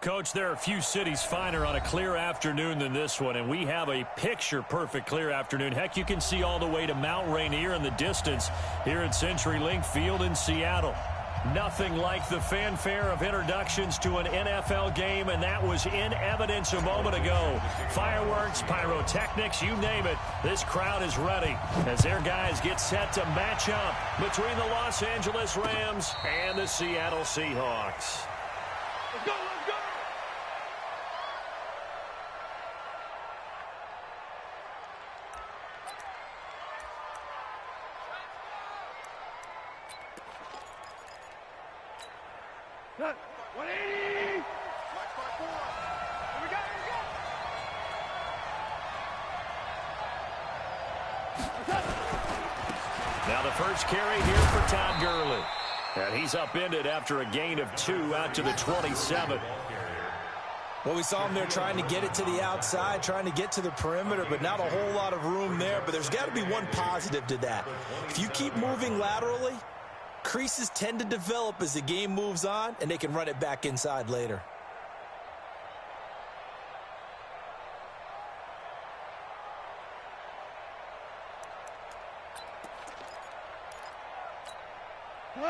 Coach, there are a few cities finer on a clear afternoon than this one, and we have a picture-perfect clear afternoon. Heck, you can see all the way to Mount Rainier in the distance here at CenturyLink Field in Seattle. Nothing like the fanfare of introductions to an NFL game, and that was in evidence a moment ago. Fireworks, pyrotechnics, you name it, this crowd is ready as their guys get set to match up between the Los Angeles Rams and the Seattle Seahawks. Let's go, let's go! Good. 180! Watch my board. Here we go, here we go! Now the first carry here for Todd Gurley. And he's upended after a gain of 2 out to the 27. Well, we saw him there trying to get it to the outside, trying to get to the perimeter, but not a whole lot of room there. But there's got to be one positive to that. If you keep moving laterally, creases tend to develop as the game moves on, and they can run it back inside later.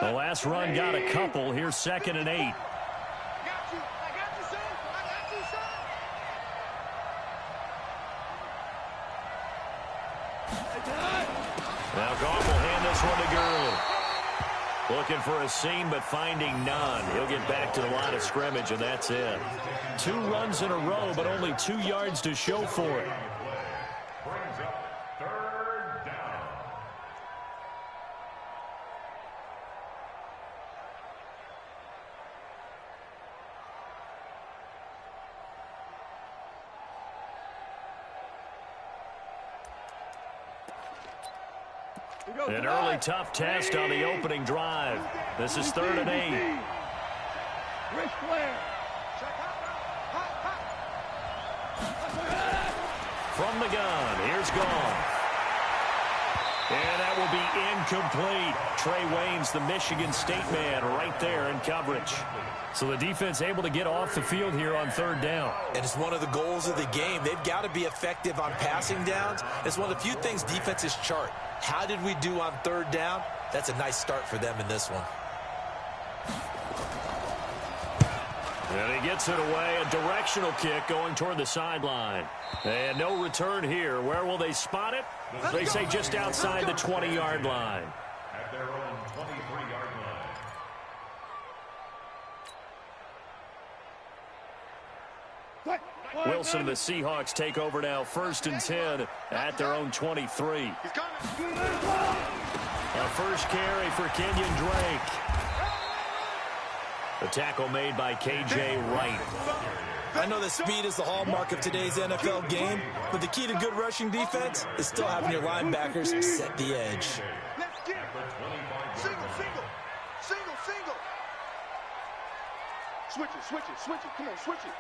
The last run got a couple. Here's 2nd and 8. I got you, son. I got you, son. Now Goff will hand this one to Gurley. Looking for a seam, but finding none. He'll get back to the line of scrimmage, and that's it. 2 runs in a row, but only 2 yards to show for it. Brings up 3rd down. An early tough test on the opening drive. This is 3rd and 8. Rick Flair. From the gun, here's Goff. And that will be incomplete. Trey Waynes, the Michigan State man, right there in coverage. So the defense able to get off the field here on 3rd down. And it's one of the goals of the game. They've got to be effective on passing downs. It's one of the few things defenses chart. How did we do on 3rd down? That's a nice start for them in this one. And he gets it away. A directional kick going toward the sideline. And no return here. Where will they spot it? They say just outside the 20-yard line. At their own 23-yard line. Wilson and the Seahawks take over now, 1st and 10 at their own 23. A first carry for Kenyon Drake. The tackle made by K.J. Wright. I know that speed is the hallmark of today's NFL game, but the key to good rushing defense is still having your linebackers set the edge. Let's get it. Single, single. Single, single. Switch it, switch it, switch it. Come on, switch it.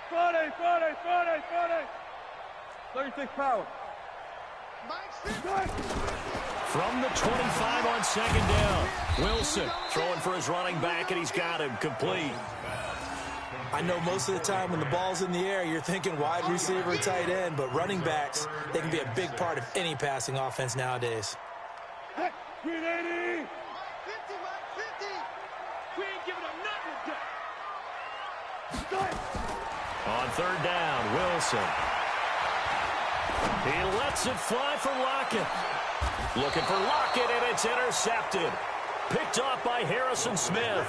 Friday, Friday, Friday, Friday. 36 power. From the 25 on 2nd down. Wilson throwing for his running back, and he's got him complete. I know most of the time when the ball's in the air, you're thinking wide receiver, tight end, but running backs, they can be a big part of any passing offense nowadays. 380. 50, 50. We ain't giving up nothing. On 3rd down, Wilson. He lets it fly for Lockett. Looking for Lockett, and it's intercepted. Picked off by Harrison Smith.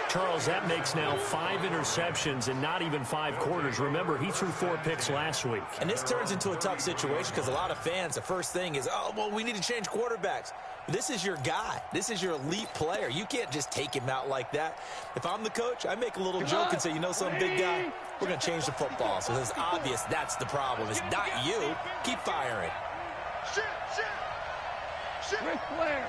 Charles, that makes now 5 interceptions in not even 5 quarters. Remember, he threw 4 picks last week. And this turns into a tough situation because a lot of fans, the first thing is, oh, well, we need to change quarterbacks. This is your guy. This is your elite player. You can't just take him out like that. If I'm the coach, I make a little joke and say, you know some big guy, we're going to change the football. So it's obvious that's the problem. It's not you. Keep firing. Shit, shit. Shit. Rick Flair.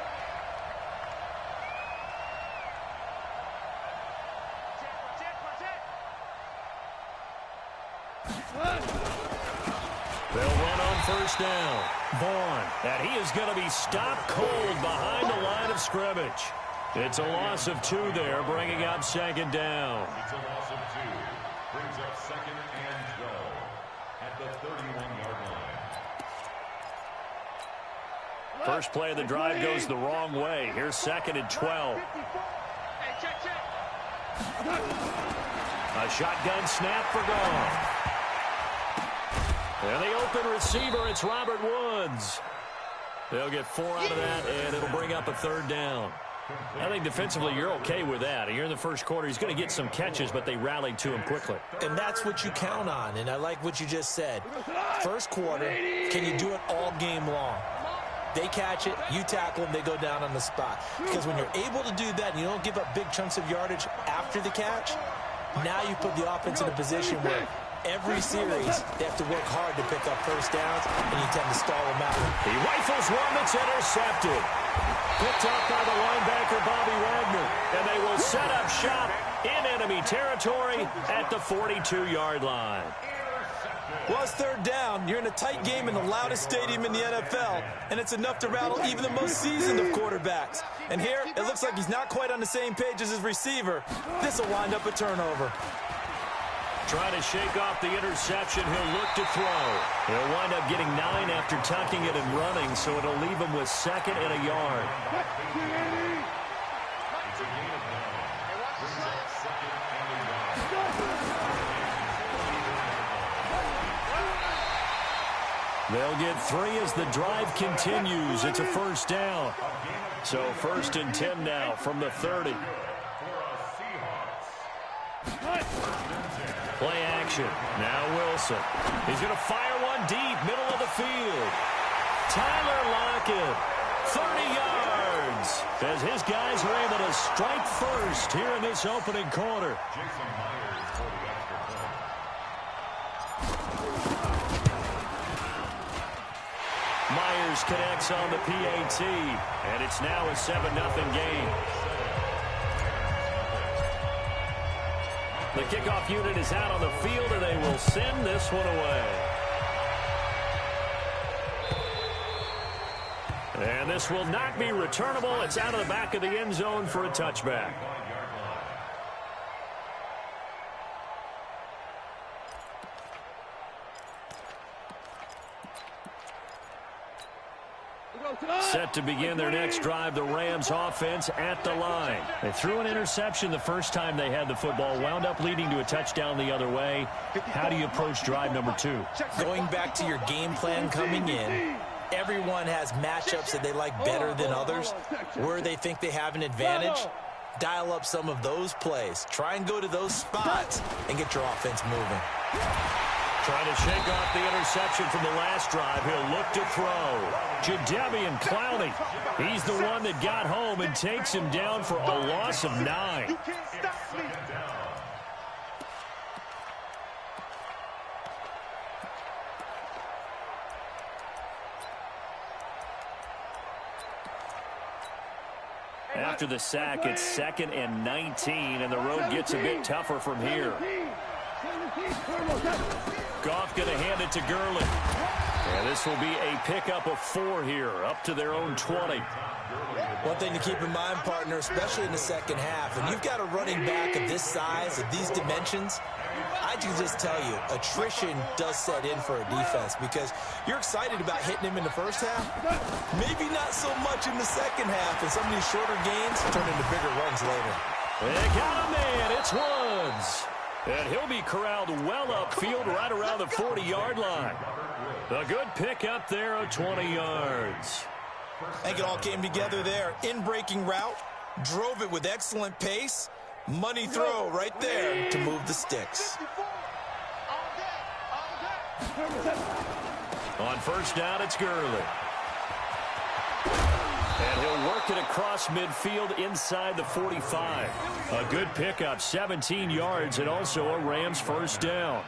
They'll run on 1st down. Vaughn, and he is going to be stopped cold behind the line of scrimmage. It's a loss of 2 there, bringing up second down. It's a loss of 2. Brings up second and 12 at the 31-yard line. First play of the drive goes the wrong way. Here's second and 12. A shotgun snap for goal. And the open receiver, it's Robert Woods. They'll get 4 out of that, and it'll bring up a third down. I think defensively you're okay with that. Here in the first quarter, he's going to get some catches, but they rallied to him quickly. And that's what you count on, and I like what you just said. First quarter, can you do it all game long? They catch it, you tackle them, they go down on the spot. Because when you're able to do that and you don't give up big chunks of yardage after the catch, now you put the offense in a position where every series they have to work hard to pick up first downs, and you tend to stall them out. He rifles one that's intercepted. Picked up by the linebacker, Bobby Wagner. And they will set up shop in enemy territory at the 42-yard line. Well, it's third down. You're in a tight game in the loudest stadium in the NFL, and it's enough to rattle even the most seasoned of quarterbacks. And here, it looks like he's not quite on the same page as his receiver. This will wind up a turnover. Trying to shake off the interception. He'll look to throw. He'll wind up getting 9 after tucking it and running, so it'll leave him with second and a yard. They'll get 3 as the drive continues. It's a first down. So first and 10 now from the 30. Play action. Now Wilson. He's going to fire one deep, middle of the field. Tyler Lockett, 30 yards, as his guys are able to strike first here in this opening quarter. Myers connects on the PAT, and it's now a 7-0 game. The kickoff unit is out on the field, and they will send this one away. And this will not be returnable. It's out of the back of the end zone for a touchback. Set to begin their next drive, the Rams offense at the line. They threw an interception the first time they had the football, wound up leading to a touchdown the other way. How do you approach drive number 2? Going back to your game plan coming in, everyone has matchups that they like better than others. Where they think they have an advantage, dial up some of those plays. Try and go to those spots and get your offense moving. Trying to shake off the interception from the last drive. He'll look to throw. Jadeveon Clowney. He's the one that got home and takes him down for a loss of 9. After the sack, it's 2nd and 19, and the road gets a bit tougher from here. Goff going to hand it to Gurley. And this will be a pickup of 4 here, up to their own 20. One thing to keep in mind, partner, especially in the second half, when you've got a running back of this size, of these dimensions, I can just tell you, attrition does set in for a defense because you're excited about hitting him in the first half. Maybe not so much in the second half, and some of these shorter gains turn into bigger runs later. They got a man. It's Woods. And he'll be corralled well upfield right around the 40-yard line. A good pick up there of 20 yards. I think it all came together there. In-breaking route, drove it with excellent pace. Money throw right there to move the sticks. On first down, it's Gurley. And he'll work it across midfield inside the 45. A good pickup, 17 yards, and also a Rams first down.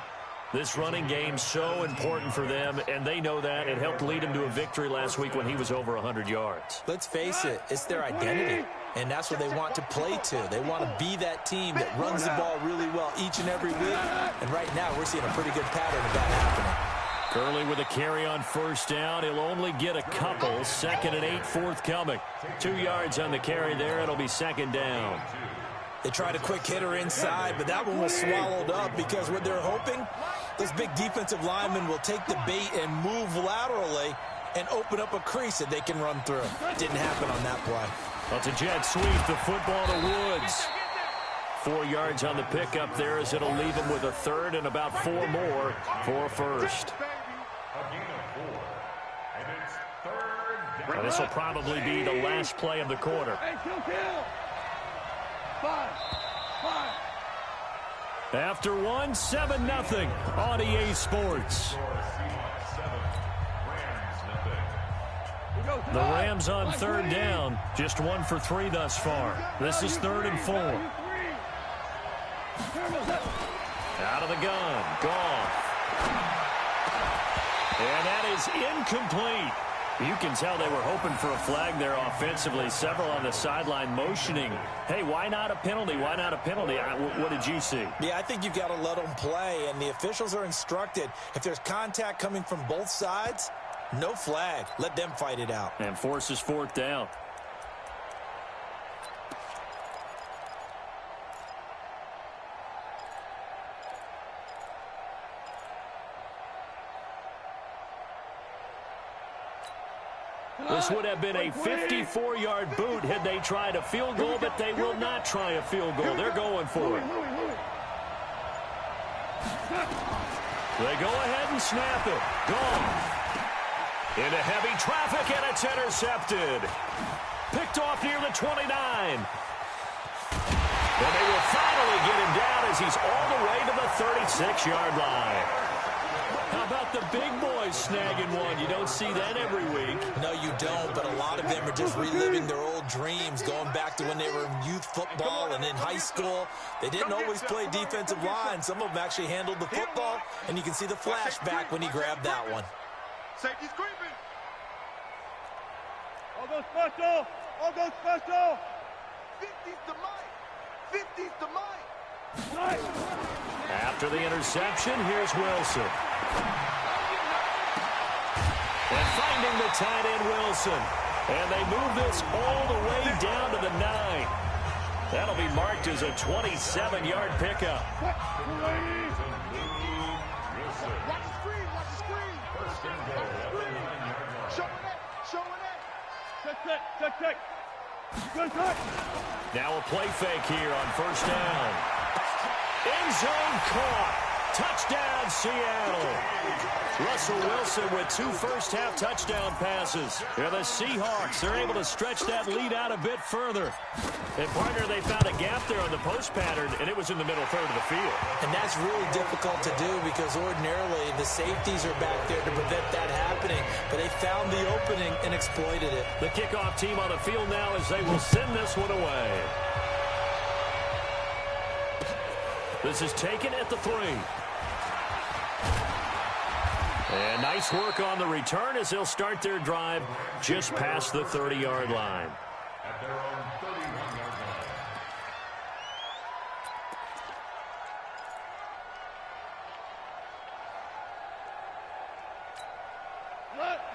This running game so important for them, and they know that. It helped lead them to a victory last week when he was over 100 yards. Let's face it, it's their identity, and that's what they want to play to. They want to be that team that runs the ball really well each and every week, and right now we're seeing a pretty good pattern of that happening. Gurley with a carry on first down. He'll only get a couple. 2nd and 8 forthcoming. 2 yards on the carry there. It'll be 2nd down. They tried a quick hitter inside, but that one was swallowed up because what they're hoping, this big defensive lineman will take the bait and move laterally and open up a crease that they can run through. Didn't happen on that play. Well, it's a jet sweep. The football to Woods. 4 yards on the pickup there as it'll leave him with a 3rd and about 4 more for a first. Well, this will probably be the last play of the quarter. After 1, 7-0 on EA Sports. The Rams on 3rd down. Just 1 for 3 thus far. This is 3rd and 4. Out of the gun. Goff. And that is incomplete. You can tell they were hoping for a flag there offensively. Several on the sideline motioning. Hey, why not a penalty? Why not a penalty? What did you see? Yeah, I think you've got to let them play, and the officials are instructed. If there's contact coming from both sides, no flag. Let them fight it out. And forces 4th down. This would have been a 54-yard boot had they tried a field goal, but they will not try a field goal. They're going for it. They go ahead and snap it. Goff. Into heavy traffic, and it's intercepted. Picked off near the 29. And they will finally get him down as he's all the way to the 36-yard line. How about the big boys snagging one? You don't see that every week. No, you don't, but a lot of them are just reliving their old dreams, going back to when they were in youth football and in high school. They didn't always play defensive line. Some of them actually handled the football, and you can see the flashback when he grabbed that one. Safety's creeping. All go special. All go special. 50's to Mike. 50's to Mike. After the interception, here's Wilson. And finding the tight end, Wilson. And they move this all the way down to the 9. That'll be marked as a 27-yard pickup. Watch the screen. Watch the screen. Showing it. Showing it. Check. Good touch. Now a play fake here on first down. End zone caught. Touchdown, Seattle. Russell Wilson with 2 first-half touchdown passes. Yeah, the Seahawks are able to stretch that lead out a bit further. And, partner, they found a gap there on the post pattern, and it was in the middle third of the field. And that's really difficult to do because ordinarily the safeties are back there to prevent that happening. But they found the opening and exploited it. The kickoff team on the field now as they will send this one away. This is taken at the 3. And nice work on the return as they'll start their drive just past the 30-yard line. At their own 31-yard line.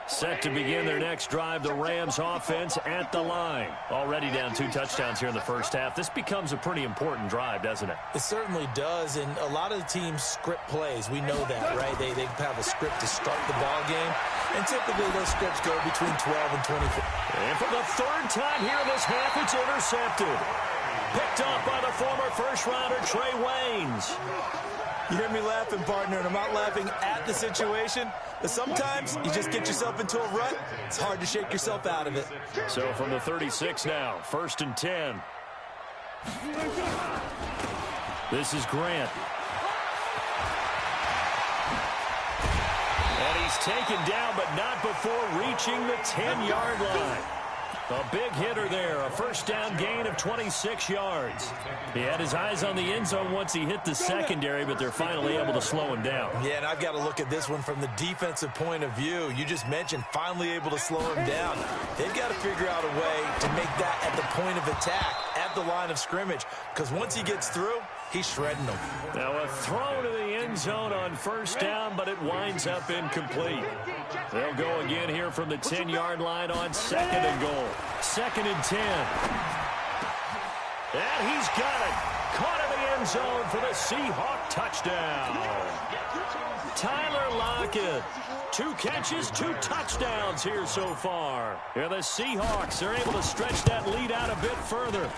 Set to begin their next drive, the Rams offense at the line. Already down 2 touchdowns here in the first half. This becomes a pretty important drive, doesn't it? It certainly does, and a lot of the teams script plays. We know that, right? They have a script to start the ball game, and typically those scripts go between 12 and 24. And for the 3rd time here in this half, it's intercepted. Picked off by the former first-rounder Trey Waynes. You hear me laughing, partner, and I'm not laughing at the situation, but sometimes you just get yourself into a rut. It's hard to shake yourself out of it. So from the 36 now, 1st and 10. This is Grant. And he's taken down, but not before reaching the 10-yard line. A big hitter there, a first down gain of 26 yards. He had his eyes on the end zone once he hit the secondary, but they're finally able to slow him down. Yeah, and I've got to look at this one from the defensive point of view. You just mentioned finally able to slow him down. They've got to figure out a way to make that at the point of attack, at the line of scrimmage, because once he gets through, he's shredding them. Now a throw to the end end zone on first down, but it winds up incomplete. They'll go again here from the 10-yard line on 2nd and goal. 2nd and 10. And he's got it. Caught in the end zone for the Seahawk touchdown. Tyler Lockett. 2 catches, 2 touchdowns here so far. And the Seahawks are able to stretch that lead out a bit further.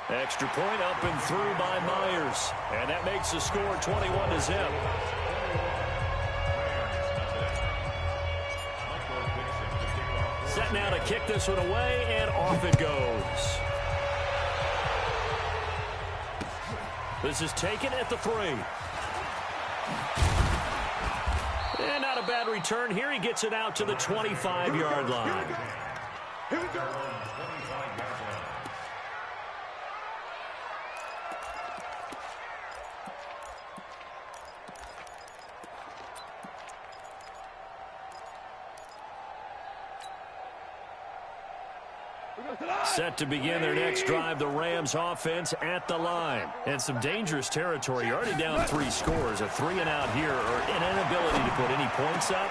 Extra point up and through by Myers. And that makes the score 21-0. Set now to kick this one away, and off it goes. This is taken at the 3. And not a bad return here. He gets it out to the 25-yard line. Here we go. Set to begin their next drive, the Rams offense at the line. And some dangerous territory. You're already down 3 scores. A 3-and-out here, or an inability to put any points up.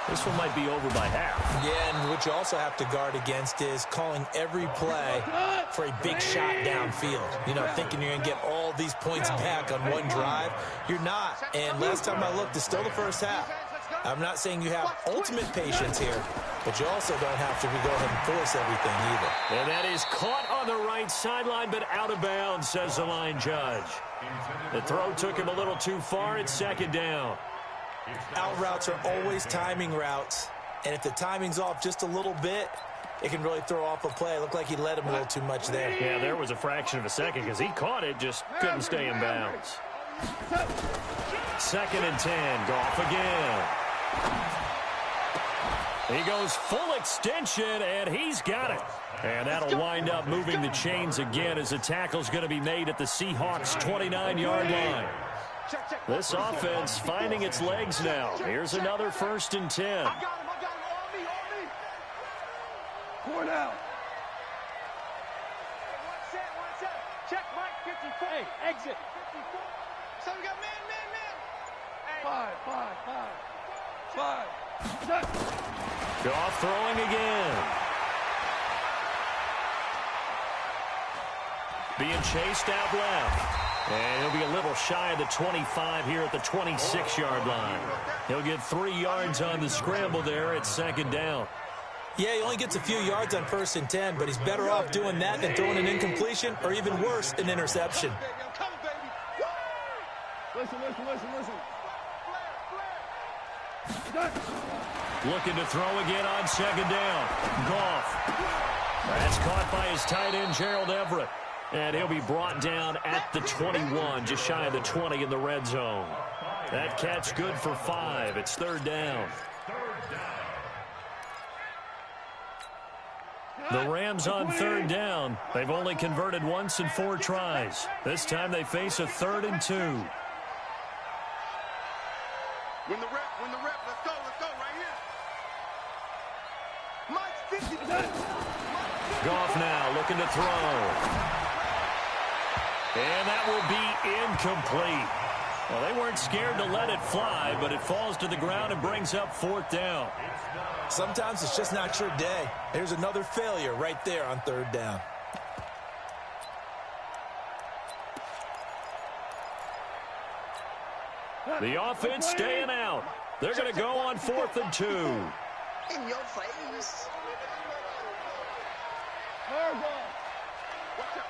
This one might be over by half. Yeah, and what you also have to guard against is calling every play for a big shot downfield. You know, thinking you're going to get all these points back on one drive. You're not. And last time I looked, it's still the first half. I'm not saying you have ultimate patience here, but you also don't have to go ahead and force everything either. And that is caught on the right sideline, but out of bounds, says the line judge. The throw took him a little too far. It's 2nd down. Out routes are always timing routes, and if the timing's off just a little bit, it can really throw off a play. It looked like he led him a little too much there. Yeah, there was a fraction of a second because he caught it, just couldn't stay in bounds. 2nd and 10. Goff again. He goes full extension, and he's got it. And that'll wind up moving the chains again as the tackle's going to be made at the Seahawks' 29-yard line. This offense finding its legs now. Here's another 1st and 10. I got him. On me. Point out. One set. Check, Mike. 54. Hey, exit. 54. So we got man. Hey. 5. Goff throwing again. Being chased out left. And he'll be a little shy of the 25 here at the 26-yard line. He'll get 3 yards on the scramble there at 2nd down. Yeah, he only gets a few yards on 1st and 10, but he's better off doing that than throwing an incompletion or even worse, an interception. Listen. Looking to throw again on 2nd down. Goff. That's caught by his tight end, Gerald Everett. And he'll be brought down at the 21, just shy of the 20 in the red zone. That catch good for 5. It's 3rd down. The Rams on 3rd down. They've only converted once in 4 tries. This time they face a 3rd and 2. Win the rep. Let's go right here. Mike's 50. Goff now looking to throw. And that will be incomplete. Well, they weren't scared to let it fly, but it falls to the ground and brings up 4th down. Sometimes it's just not your day. There's another failure right there on 3rd down. The offense staying out. They're going to go on 4th and 2. In your face. Watch out.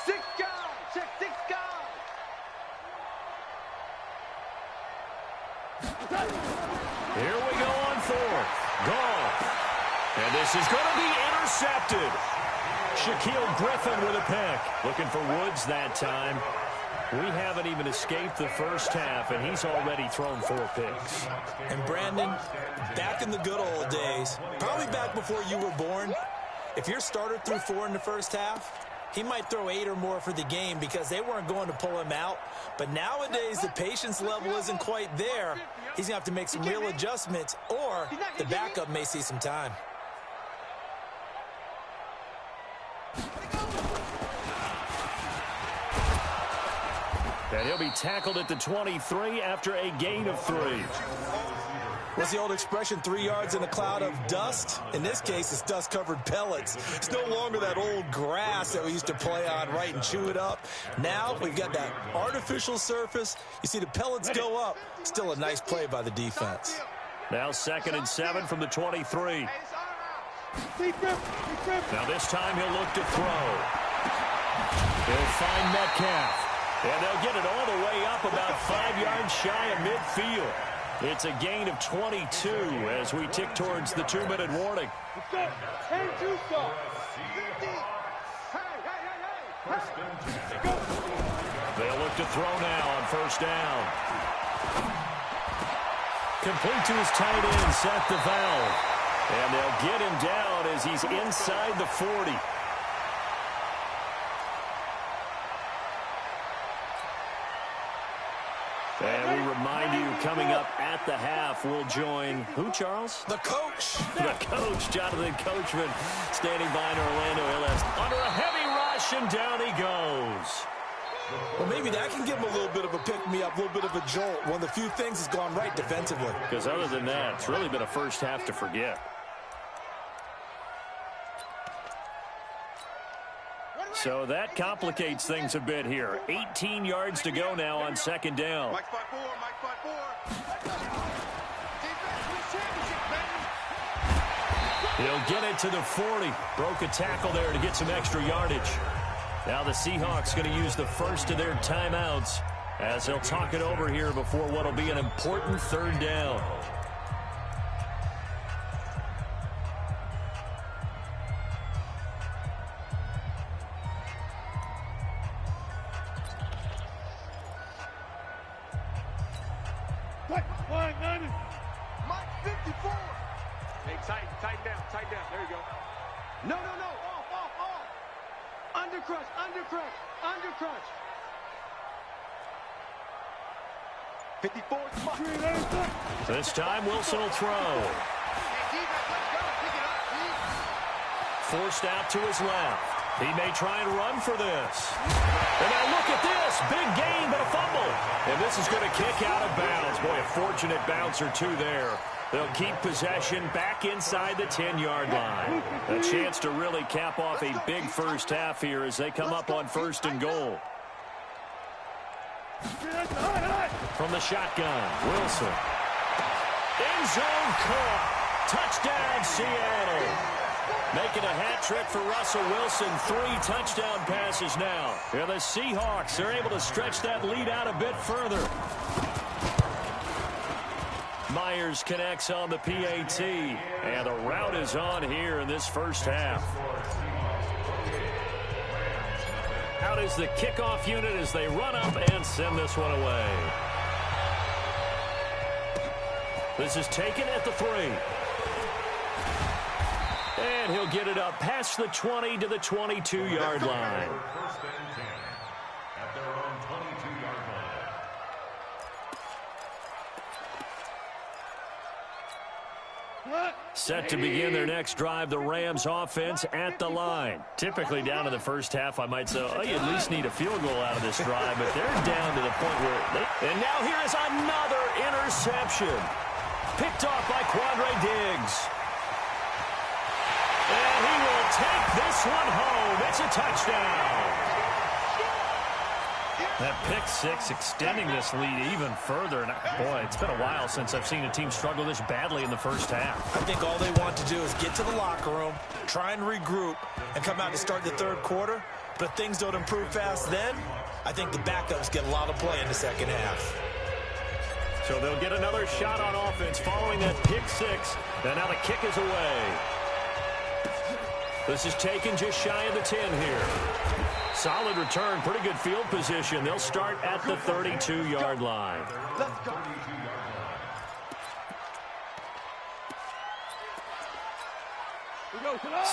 6 guys. Check 6 guys. Here we go on 4th. Goff. And this is going to be intercepted. Shaquille Griffin with a pick. Looking for Woods that time. We haven't even escaped the first half, and he's already thrown 4 picks. And Brandon, back in the good old days, probably back before you were born, if your starter threw 4 in the first half, he might throw 8 or more for the game because they weren't going to pull him out. But nowadays, the patience level isn't quite there. He's going to have to make some real adjustments, or the backup may see some time. And he'll be tackled at the 23 after a gain of 3. What's the old expression, 3 yards in a cloud of dust? In this case, it's dust-covered pellets. It's no longer that old grass that we used to play on, right, and chew it up. Now we've got that artificial surface. You see the pellets go up. Still a nice play by the defense. Now 2nd and 7 from the 23. Now this time he'll look to throw. He'll find Metcalf. And they'll get it all the way up about 5 yards shy of midfield. It's a gain of 22 as we tick towards the 2-minute warning. They'll look to throw now on 1st down. Complete to his tight end, Seth DeVal. And they'll get him down as he's inside the 40. And we remind you, coming up at the half, we'll join who, Charles? The coach. The coach, Jonathan Coachman, standing by in Orlando LS. Under a heavy rush, and down he goes. Well, maybe that can give him a little bit of a pick-me-up, a little bit of a jolt. One of the few things has gone right defensively. Because other than that, it's really been a first half to forget. So that complicates things a bit here. 18 yards to go now on 2nd down. He'll get it to the 40. Broke a tackle there to get some extra yardage. Now the Seahawks going to use the first of their timeouts as they'll talk it over here before what will be an important 3rd down. Mike 54. Hey, tighten down. There you go. No. Off. Undercrush. 54. This time Wilson will throw. Forced out to his left. He may try and run for this. And now look at this. Big gain, but a fumble. And this is going to kick out of bounds. Boy, a fortunate bounce or two there. They'll keep possession back inside the 10-yard line. A chance to really cap off a big first half here as they come up on 1st and goal. From the shotgun, Wilson. End zone caught. Touchdown, Seattle. Making a hat trick for Russell Wilson. 3 touchdown passes now. And the Seahawks are able to stretch that lead out a bit further. Myers connects on the PAT. And the route is on here in this first half. Out is the kickoff unit as they run up and send this one away. This is taken at the 3. And he'll get it up past the 20 to the 22-yard line. First and 10 at their own 22-yard line. Set to begin their next drive, the Rams offense at the line. Typically down to the first half, I might say, oh, you at least need a field goal out of this drive, but they're down to the point where and now here is another interception. Picked off by Quandre Diggs. And he will take this one home. It's a touchdown. That pick 6 extending this lead even further. And boy, it's been a while since I've seen a team struggle this badly in the first half. I think all they want to do is get to the locker room, try and regroup, and come out to start the 3rd quarter. But if things don't improve fast then, I think the backups get a lot of play in the 2nd half. So they'll get another shot on offense following that pick 6. And now the kick is away. This is taken just shy of the 10 here. Solid return, pretty good field position. They'll start at the 32-yard line. Let's go.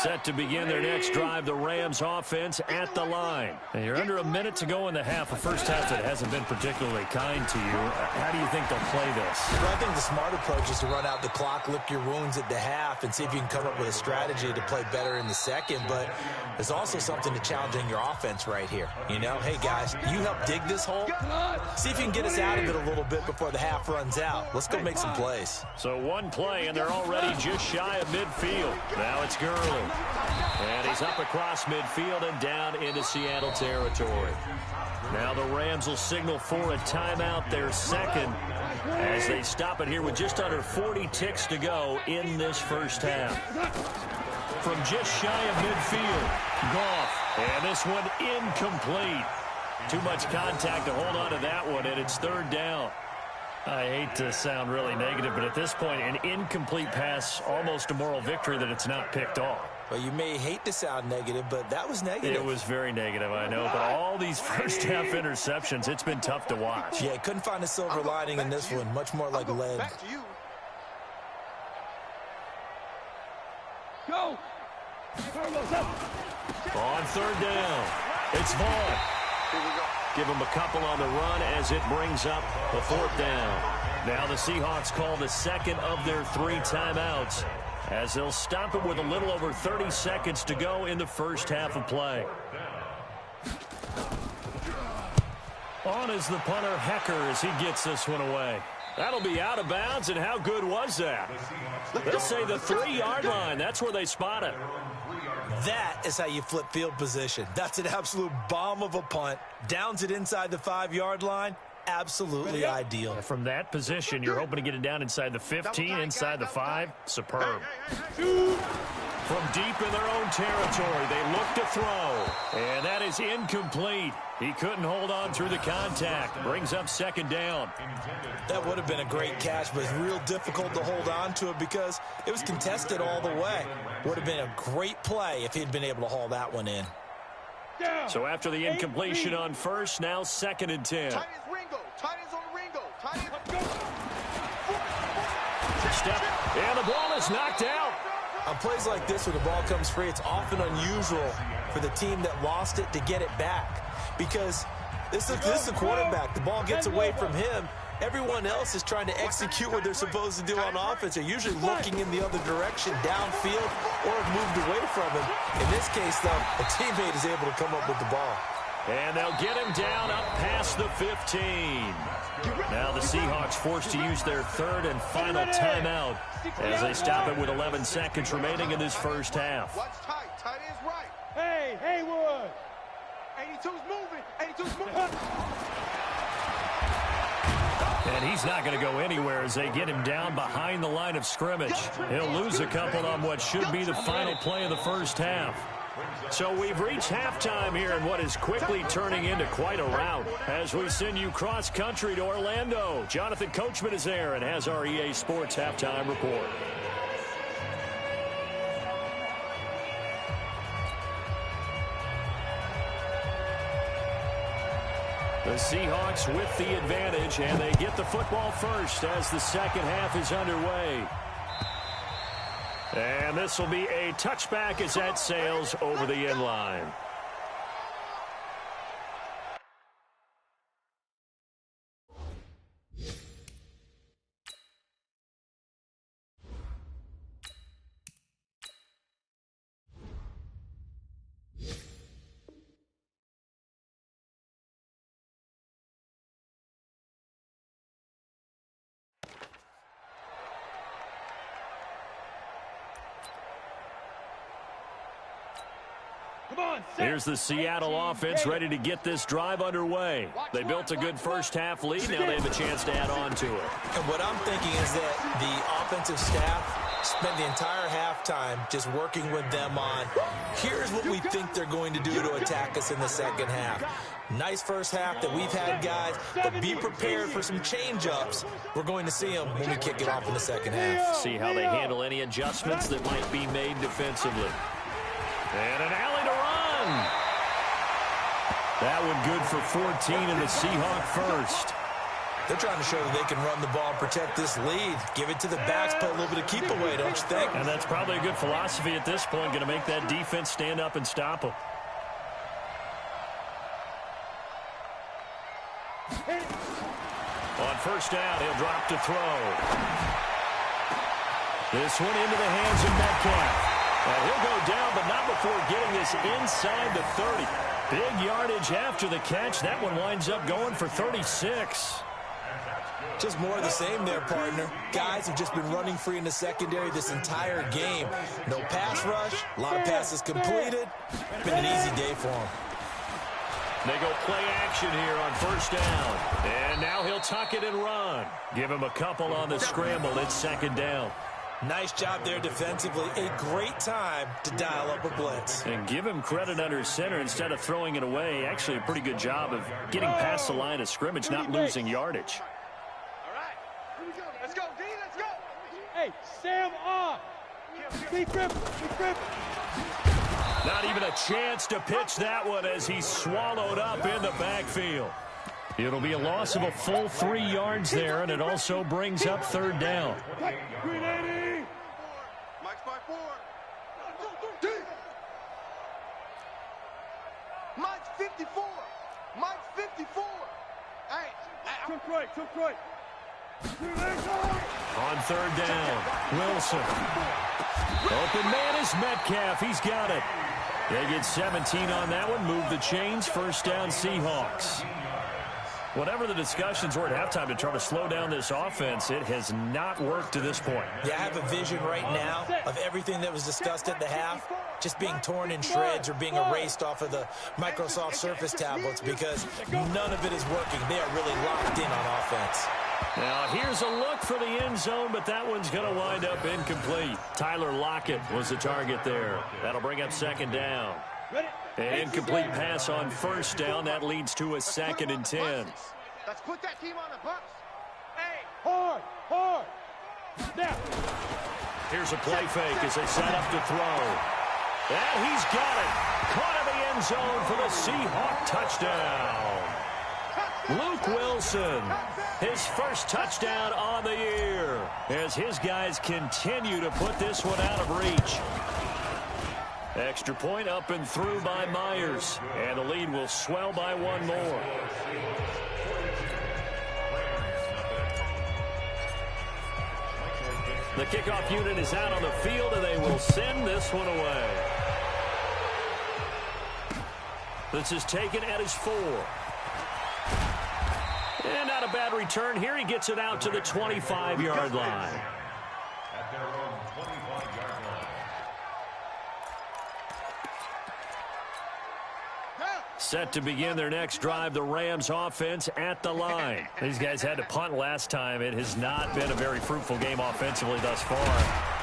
Set to begin their next drive, the Rams offense at the line. And you're under a minute to go in the half. A first half that hasn't been particularly kind to you. How do you think they'll play this? Well, I think the smart approach is to run out the clock, lick your wounds at the half, and see if you can come up with a strategy to play better in the second. But there's also something to challenging your offense right here. You know, hey, guys, you help dig this hole. See if you can get us out of it a little bit before the half runs out. Let's go make some plays. So one play, and they're already just shy of midfield. Now it's Gurley. And he's up across midfield and down into Seattle territory. Now the Rams will signal for a timeout, their second, as they stop it here with just under 40 ticks to go in this first half. From just shy of midfield, Goff. And this one incomplete. Too much contact to hold on to that one, and it's third down. I hate to sound really negative, but at this point, an incomplete pass, almost a moral victory that it's not picked off. Well, you may hate to sound negative, but that was negative. It was very negative, I know, but all these first-half interceptions, it's been tough to watch. Yeah, couldn't find a silver lining in this one. Much more like lead. Go! On third down, it's Vaughn. Give him a couple on the run as it brings up the fourth down. Now the Seahawks call the second of their 3 timeouts as they'll stop it with a little over 30 seconds to go in the first half of play. On is the punter, Hecker, as he gets this one away. That'll be out of bounds, and how good was that? They'll say the 3-yard line. That's where they spot it. That is how you flip field position. That's an absolute bomb of a punt. Downs it inside the 5-yard line. Absolutely ideal. From that position, you're hoping to get it down inside the 15, inside the 5. Superb. From deep in their own territory, they look to throw. And that is incomplete. He couldn't hold on through the contact. Brings up second down. That would have been a great catch, but it's real difficult to hold on to it because it was contested all the way. Would have been a great play if he'd been able to haul that one in. So after the incompletion on first, now 2nd and 10. Tight ends Ringo. Tight ends on Ringo. Tight ends. Step, and the ball is knocked out. On plays like this where the ball comes free, it's often unusual for the team that lost it to get it back. Because this is the quarterback. The ball gets away from him. Everyone else is trying to execute what they're supposed to do on offense. They're usually looking in the other direction, downfield, or have moved away from him. In this case, though, a teammate is able to come up with the ball. And they'll get him down up past the 15. Now the Seahawks forced to use their 3rd and final timeout as they stop it with 11 seconds remaining in this first half. Watch tight. Tight ends right. Hey, Haywood. 82's moving. 82's moving. And he's not going to go anywhere as they get him down behind the line of scrimmage. He'll lose a couple on what should be the final play of the first half. So we've reached halftime here in what is quickly turning into quite a rout as we send you cross-country to Orlando. Jonathan Coachman is there and has our EA Sports halftime report. The Seahawks with the advantage, and they get the football first as the second half is underway. And this will be a touchback as that sails over the end line. Here's the Seattle offense ready to get this drive underway. They built a good first half lead. Now they have a chance to add on to it. And what I'm thinking is that the offensive staff spent the entire halftime just working with them on, here's what we think they're going to do to attack us in the second half. Nice first half that we've had, guys, but be prepared for some change-ups. We're going to see them when we kick it off in the second half. See how they handle any adjustments that might be made defensively. And an alley to run. That one good for 14 in the Seahawk first. They're trying to show that they can run the ball and protect this lead. Give it to the backs, play a little bit of keep away, don't you think? And that's probably a good philosophy at this point, going to make that defense stand up and stop them. On first down, he'll drop to throw. This one into the hands of Metcalf. And he'll go down, but not before getting this inside the 30. Big yardage after the catch. That one winds up going for 36. Just more of the same there, partner. Guys have just been running free in the secondary this entire game. No pass rush, a lot of passes completed. Been an easy day for them. They go play action here on first down. And now he'll tuck it and run. Give him a couple on the scramble. It's second down. Nice job there defensively. A great time to dial up a blitz. And give him credit under center instead of throwing it away. Actually a pretty good job of getting past the line of scrimmage, not losing yardage. All right. Here we go. Let's go, D. Let's go. Hey, Sam on. Keep grip. Keep grip. Not even a chance to pitch that one as he's swallowed up in the backfield. It'll be a loss of a full 3 yards there, and it also brings up third down. Mike's by 4. Mike's 54. Mike's 54. Hey, took right. On third down, Wilson. Open man is Metcalf. He's got it. They get 17 on that one. Move the chains. First down, Seahawks. Whatever the discussions were at halftime to try to slow down this offense, it has not worked to this point. Yeah, I have a vision right now of everything that was discussed at the half just being torn in shreds or being erased off of the Microsoft Surface tablets because none of it is working. They are really locked in on offense. Now, here's a look for the end zone, but that one's going to wind up incomplete. Tyler Lockett was the target there. That'll bring up second down. An incomplete pass on first down. That leads to a 2nd and 10. Let's put that team on the bus. Hey, hard. Now. Here's a play fake as they set up to throw. And he's got it. Caught in the end zone for the Seahawk touchdown. Luke Wilson, his first touchdown on the year, as his guys continue to put this one out of reach. Extra point up and through by Myers, and the lead will swell by 1 more. The kickoff unit is out on the field, and they will send this one away. This is taken at his 4. And not a bad return here. He gets it out to the 25-yard line. At their own 25-yard line. Set to begin their next drive, the Rams offense at the line. These guys had to punt last time. It has not been a very fruitful game offensively thus far.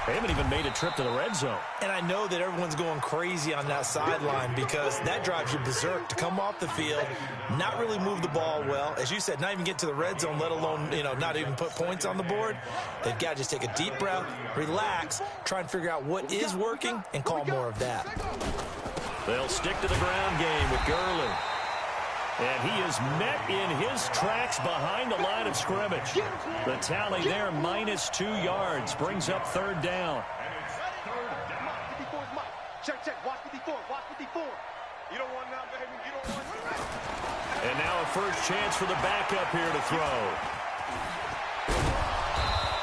They haven't even made a trip to the red zone. And I know that everyone's going crazy on that sideline because that drives you berserk to come off the field, not really move the ball well. As you said, not even get to the red zone, let alone, not even put points on the board. They've got to just take a deep breath, relax, try and figure out what is working, and call more of that. They'll stick to the ground game with Gurley. And he is met in his tracks behind the line of scrimmage. The tally there, -2 yards, brings up third down. Check. Watch 54. You don't want now, baby. You don't want. And now a first chance for the backup here to throw.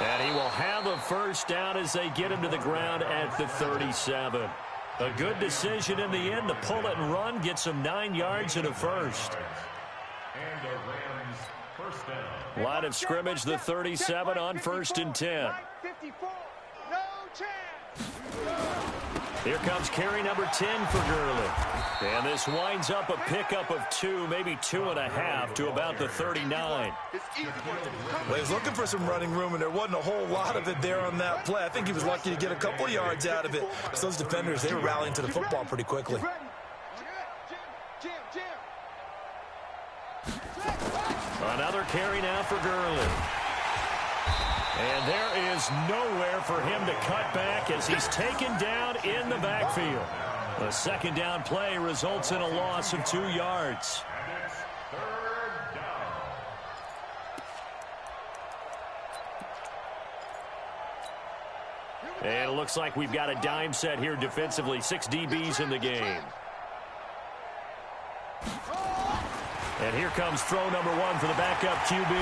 And he will have a first down as they get him to the ground at the 37. A good decision in the end to pull it and run, gets him 9 yards and a first. And the Rams first down. Line of scrimmage, the 37 on 1st and 10. 54. No chance. Here comes carry number 10 for Gurley. And this winds up a pickup of 2, maybe 2.5 to about the 39. Well, he was looking for some running room, and there wasn't a whole lot of it there on that play. I think he was lucky to get a couple of yards out of it. So those defenders, they were rallying to the football pretty quickly. Another carry now for Gurley. And there is nowhere for him to cut back as he's taken down in the backfield. The second down play results in a loss of 2 yards. And it looks like we've got a dime set here defensively. 6 DBs in the game. And here comes throw number 1 for the backup QB.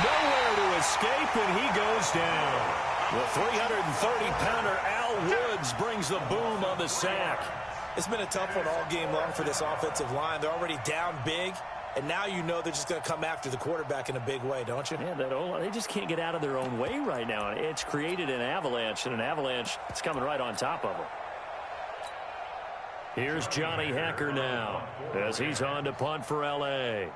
Nowhere to escape, and he goes down. The 330-pounder Al Woods brings the boom on the sack. It's been a tough one all game long for this offensive line. They're already down big, and now you know they're just going to come after the quarterback in a big way, don't you? Yeah, they just can't get out of their own way right now. It's created an avalanche, and an avalanche is coming right on top of them. Here's Johnny Hacker now as he's on to punt for L.A.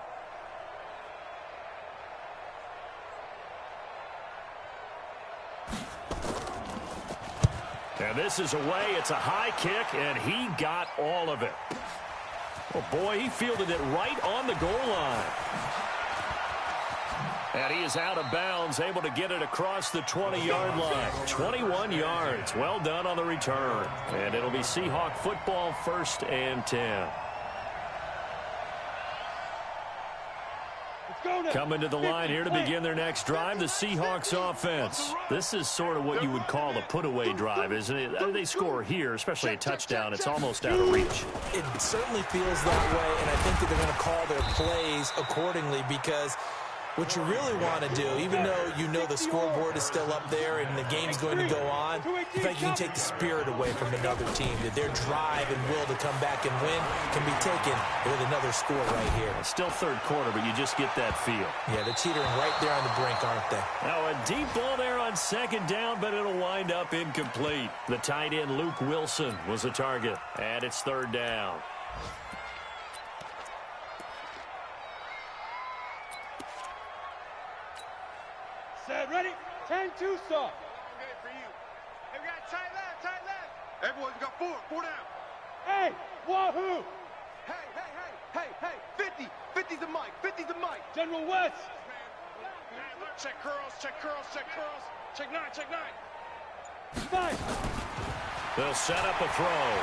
And this is away. It's a high kick, and he got all of it. Oh, boy, he fielded it right on the goal line. And he is out of bounds, able to get it across the 20-yard line. 21 yards. Well done on the return. And it'll be Seahawk football, 1st and 10. Coming to the line here to begin their next drive, the Seahawks offense. This is sort of what you would call a put-away drive, isn't it? They score here, especially a touchdown. It's almost out of reach. It certainly feels that way, and I think that they're going to call their plays accordingly because what you really want to do, even though you know the scoreboard is still up there and the game's going to go on, in fact, you can take the spirit away from another team, that their drive and will to come back and win can be taken with another score right here. It's still 3rd quarter, but you just get that feel. Yeah, they're teetering right there on the brink, aren't they? Now a deep ball there on 2nd down, but it'll wind up incomplete. The tight end, Luke Wilson, was the target, and it's 3rd down. Set, ready? 10-2 stop. Okay, for you. Hey, we got tight left, tight left. Hey, boys, we got 4 down. Hey, wahoo. Hey, 50. 50's the mic, 50's the mic. General West. Man, check curls. Check 9. 9. They'll set up a throw.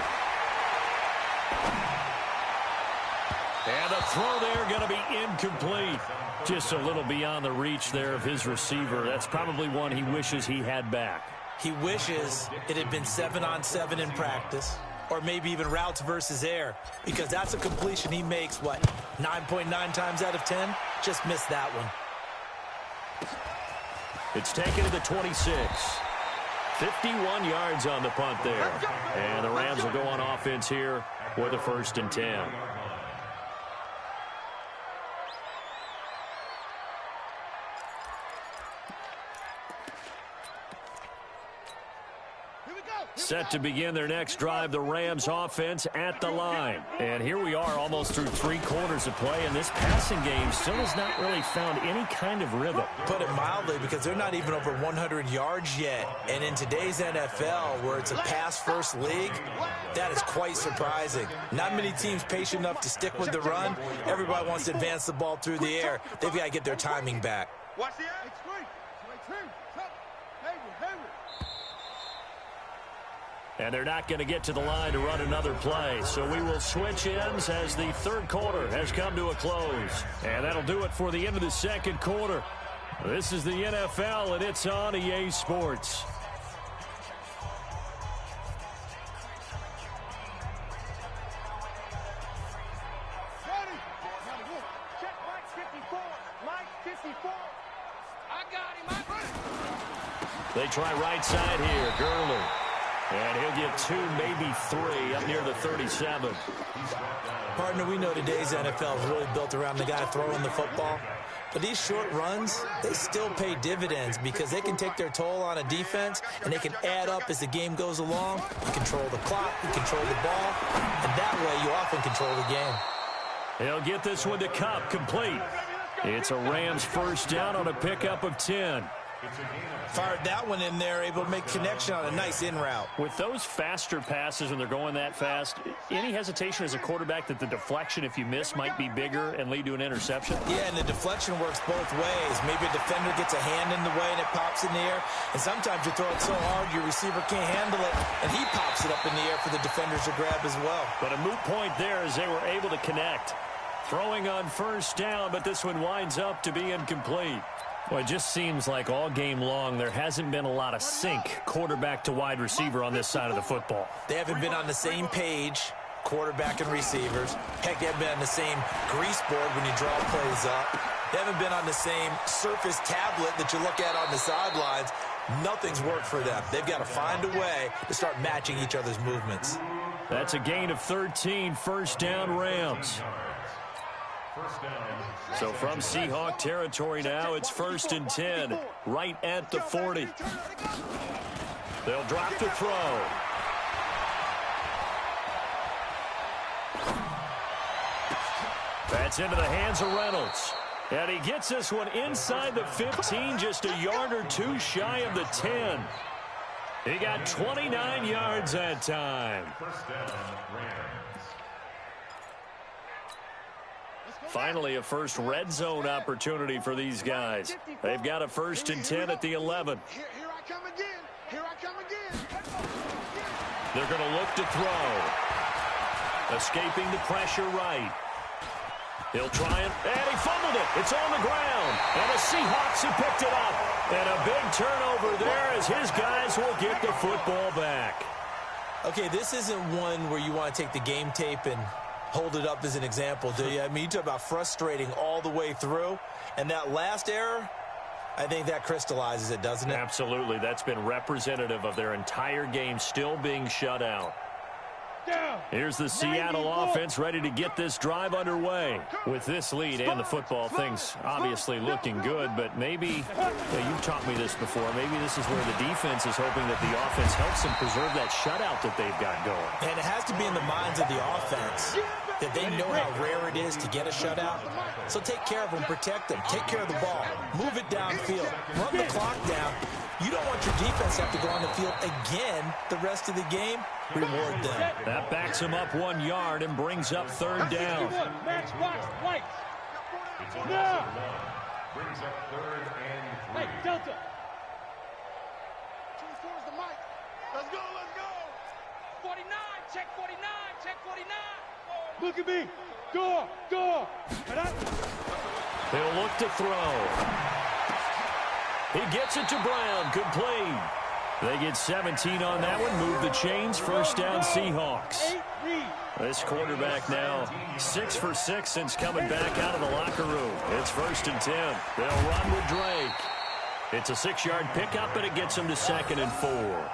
And the throw there going to be incomplete. Just a little beyond the reach there of his receiver. That's probably one he wishes he had back. He wishes it had been 7-on-7 in practice, or maybe even routes versus air, because that's a completion he makes, 9.9 times out of 10? Just missed that one. It's taken to the 26. 51 yards on the punt there. And the Rams will go on offense here with a 1st and 10. Set to begin their next drive, the Rams offense at the line. And here we are almost through 3 quarters of play, and this passing game still has not really found any kind of rhythm. Put it mildly, because they're not even over 100 yards yet. And in today's NFL, where it's a pass-first league, that is quite surprising. Not many teams patient enough to stick with the run. Everybody wants to advance the ball through the air. They've got to get their timing back. Watch the And they're not going to get to the line to run another play. So we will switch ends as the 3rd quarter has come to a close. And that'll do it for the end of the 2nd quarter. This is the NFL, and it's on EA Sports. Ready? Check Mike 54. Mike 54. I got him. I'm ready. They try right side here. Gurley. And he'll get 2, maybe 3 up near the 37. Partner, we know today's NFL is really built around the guy throwing the football. But these short runs, they still pay dividends because they can take their toll on a defense, and they can add up as the game goes along. You control the clock, you control the ball, and that way you often control the game. He'll get this one to Cup, complete. It's a Rams 1st down on a pickup of 10. Fired that one in there, able to make connection on a nice in route. With those faster passes when they're going that fast, any hesitation as a quarterback that the deflection, if you miss, might be bigger and lead to an interception? Yeah, and the deflection works both ways. Maybe a defender gets a hand in the way and it pops in the air. And sometimes you throw it so hard your receiver can't handle it, and he pops it up in the air for the defenders to grab as well. But a moot point there as they were able to connect. Throwing on 1st down, but this one winds up to be incomplete. Well, it just seems like all game long there hasn't been a lot of sync quarterback to wide receiver on this side of the football. They haven't been on the same page, quarterback and receivers. Heck, they haven't been on the same grease board when you draw plays up. They haven't been on the same Surface tablet that you look at on the sidelines. Nothing's worked for them. They've got to find a way to start matching each other's movements. That's a gain of 13, first down Rams. So from Seahawk territory now, it's 1st and 10, right at the 40. They'll drop to throw. That's into the hands of Reynolds. And he gets this one inside the 15, just a yard or two shy of the 10. He got 29 yards that time. Finally, a first red zone opportunity for these guys. They've got a 1st and 10 at the 11. Here I come again. Here I come again. They're going to look to throw. Escaping the pressure right. He'll try it, and he fumbled it. It's on the ground, and the Seahawks have picked it up. And a big turnover there as his guys will get the football back. Okay, this isn't one where you want to take the game tape and hold it up as an example, do you? I mean, you talk about frustrating all the way through. And that last error, I think that crystallizes it, doesn't it? Absolutely. That's been representative of their entire game still being shut out. Here's the Seattle offense ready to get this drive underway. With this lead and the football, things obviously looking good, but maybe, you've taught me this before, maybe this is where the defense is hoping that the offense helps them preserve that shutout that they've got going. And it has to be in the minds of the offense that they know how rare it is to get a shutout. So take care of them, protect them, take care of the ball, move it downfield, run the clock down. You don't want your defense to have to go on the field again the rest of the game. Reward them. That backs him up 1 yard and brings up 3rd down. Matchbox white. Brings up 3rd and 3. Hey, Delta. Towards the mic. Let's go, let's go. 49, check 49, check 49. Look at me. Go. He'll look to throw. He gets it to Brown. Complete. They get 17 on that one. Move the chains. 1st down Seahawks. This quarterback now 6 for 6 since coming back out of the locker room. It's 1st and 10. They'll run with Drake. It's a 6-yard pickup, and it gets them to 2nd and 4.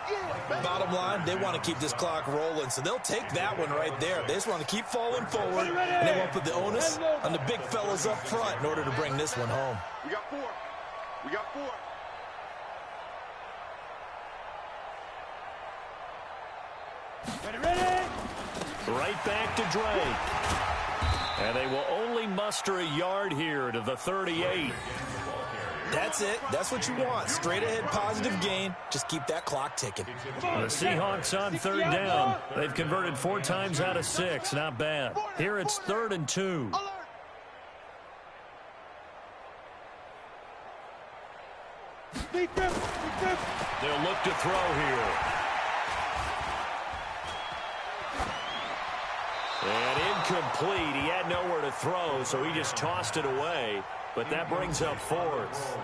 Bottom line, they want to keep this clock rolling, so they'll take that one right there. They just want to keep falling forward, and they want to put the onus on the big fellas up front in order to bring this one home. We got 4. We got 4. Ready? Right back to Drake. And they will only muster a yard here to the 38. That's it. That's what you want. Straight ahead positive gain. Just keep that clock ticking. The Seahawks on 3rd down. They've converted 4 times out of 6. Not bad. Here it's 3rd and 2. They'll look to throw here. And incomplete. He had nowhere to throw, so he just tossed it away. But that brings up 4th.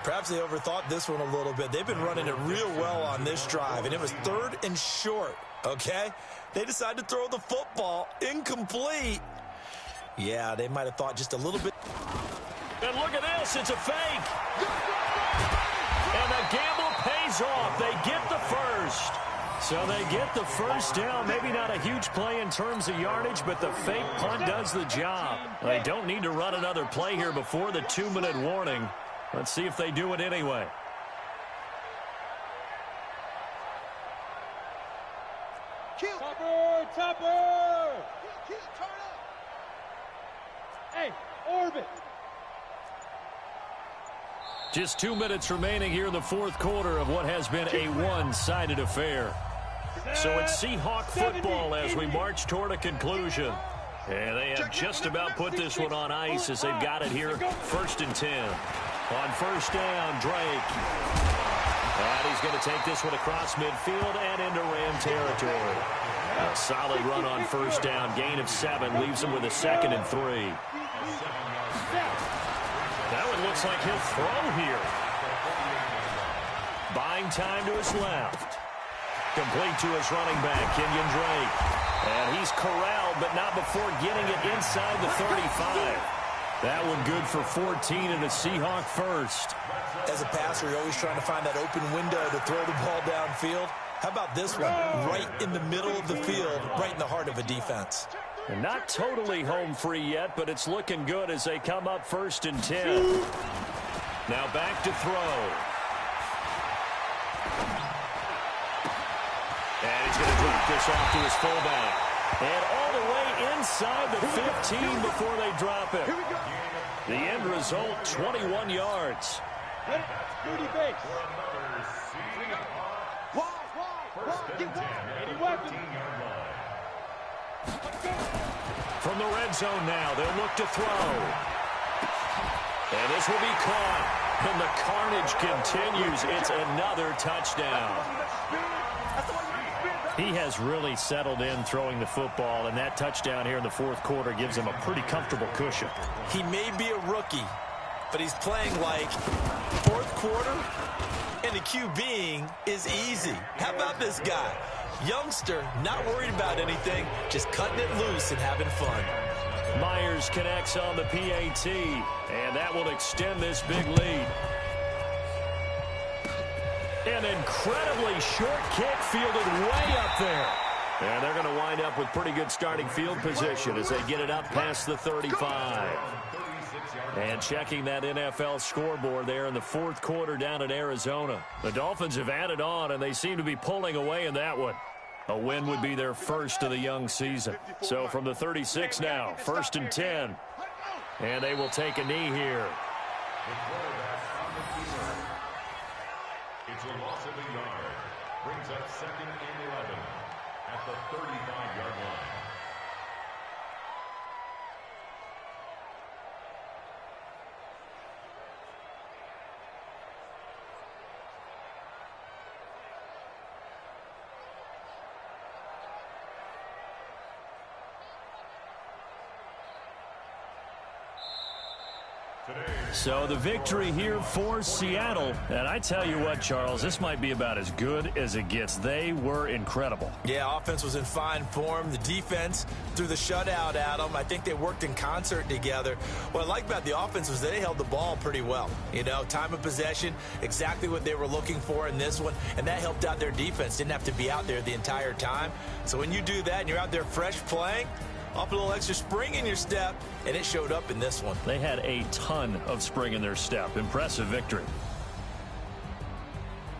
Perhaps they overthought this one a little bit. They've been running it real well on this drive, and it was 3rd and short, okay? They decided to throw the football incomplete. Yeah, they might have thought just a little bit. And look at this. It's a fake. And the gamble pays off. They get the first. So they get the 1st down. Maybe not a huge play in terms of yardage, but the fake punt does the job. They don't need to run another play here before the 2-minute warning. Let's see if they do it anyway. Topper! Turn up! Hey, orbit! Just 2 minutes remaining here in the 4th quarter of what has been a one-sided affair. So it's Seahawk football as we march toward a conclusion. And they have just about put this one on ice as they've got it here, 1st and 10. On 1st down, Drake. And he's going to take this one across midfield and into Ram territory. A solid run on 1st down, gain of 7, leaves them with a 2nd and 3. Now it looks like he'll throw here. Buying time to his left. Complete to his running back, Kenyon Drake. And he's corralled, but not before getting it inside the 35. That one good for 14 and a Seahawk first. As a passer, you're always trying to find that open window to throw the ball downfield. How about this one? Right in the middle of the field, right in the heart of a defense. And not totally home free yet, but it's looking good as they come up 1st and 10. Now back to throw. And he's going to drop this off to his fullback. And all the way inside the 15 before they drop it. The end result, 21 yards. Booty base. From the red zone now, they'll look to throw. And this will be caught. And the carnage continues. It's another touchdown. He has really settled in throwing the football, and that touchdown here in the 4th quarter gives him a pretty comfortable cushion. He may be a rookie, but he's playing like 4th quarter, and the QBing is easy. How about this guy? Youngster, not worried about anything, just cutting it loose and having fun. Myers connects on the PAT, and that will extend this big lead. An incredibly short kick fielded way up there. And they're going to wind up with pretty good starting field position as they get it up past the 35. And checking that NFL scoreboard there in the 4th quarter down in Arizona. The Dolphins have added on, and they seem to be pulling away in that one. A win would be their first of the young season. So from the 36 now, 1st and 10. And they will take a knee here. It's a loss of a yard. Brings up 2nd and 11 at the 35-yard line. So the victory here for Seattle. And I tell you what, Charles, this might be about as good as it gets. They were incredible. Yeah, offense was in fine form. The defense threw the shutout at them. I think they worked in concert together. What I like about the offense was they held the ball pretty well. You know, time of possession, exactly what they were looking for in this one. And that helped out their defense. Didn't have to be out there the entire time. So when you do that and you're out there fresh playing, up a little extra spring in your step, and it showed up in this one. They had a ton of spring in their step. Impressive victory.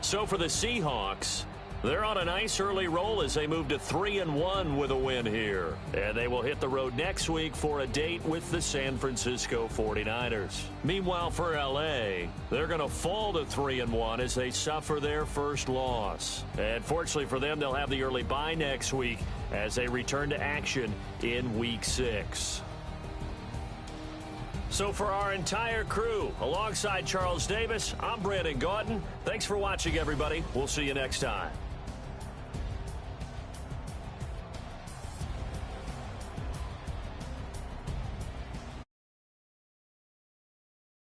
So for the Seahawks, they're on a nice early roll as they move to 3-1 with a win here. And they will hit the road next week for a date with the San Francisco 49ers. Meanwhile, for L.A., they're going to fall to 3-1 as they suffer their first loss. And fortunately for them, they'll have the early bye next week as they return to action in Week 6. So for our entire crew, alongside Charles Davis, I'm Brandon Gaudin. Thanks for watching, everybody. We'll see you next time.